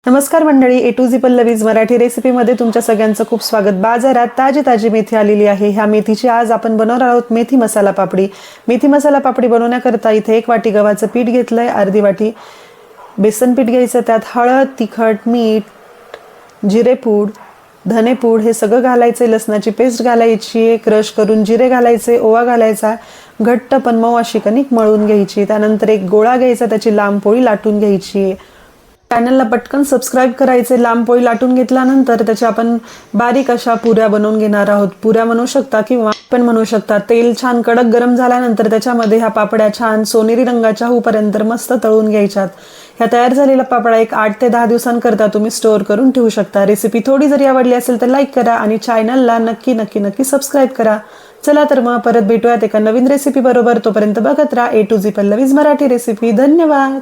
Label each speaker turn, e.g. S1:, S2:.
S1: नमस्कार मंडळी, ए to Z Pallavi's Marathi रेसिपीमध्ये तुमच्या सगळ्यांचं खूप स्वागत। बाजारात ताजी ताजी मेथी आलेली आहे। ह्या मेथीची आज आपण बनवणार आहोत मेथी मसाला पापडी। मेथी मसाला पापडी बनवण्याकरता इथे 1 वाटी गव्हाचं पीठ घेतलंय, अर्धी वाटी बेसन पीठ घ्यायचं, त्यात हळद, तिखट, मीठ, जिरेपूड, धनेपूड हे सगळं घालायचं, लसणाची पेस्ट घालायची, क्रश करून जिरे घालायचे, ओवा घालायचा, घट्ट पण मऊ अशी कणिक मळून घ्यायची। त्यानंतर एक गोळा घ्यायचा, त्याची लांब पोळी लाटून घ्यायची। चॅनलला पटकन सबस्क्राइब करायचे। लांब पोळी लाटून घेतल्यानंतर त्याच्या आपण बारीक अशा पुऱ्या बनवून घेणार आहोत। पुऱ्या म्हणू शकता किंवा पण म्हणू शकता। तेल छान कडक गरम झाल्यानंतर त्याच्यामध्ये ह्या पापड्या छान सोनेरी रंगाच्या होईपर्यंत मस्त तळून घ्यायच्यात। ह्या तयार झालेला पापडा एक 8 ते 10 दिवसांकरता तुम्ही स्टोअर करून ठेवू शकता। रेसिपी थोडी जरी आवडली असेल तर लाईक करा आणि चॅनलला नक्की सबस्क्राइब करा। चला तर मग परत भेटूयात एका नवीन रेसिपी बरोबर। तोपर्यंत बघत राहा A to Z Pallavi's Marathi recipe. धन्यवाद।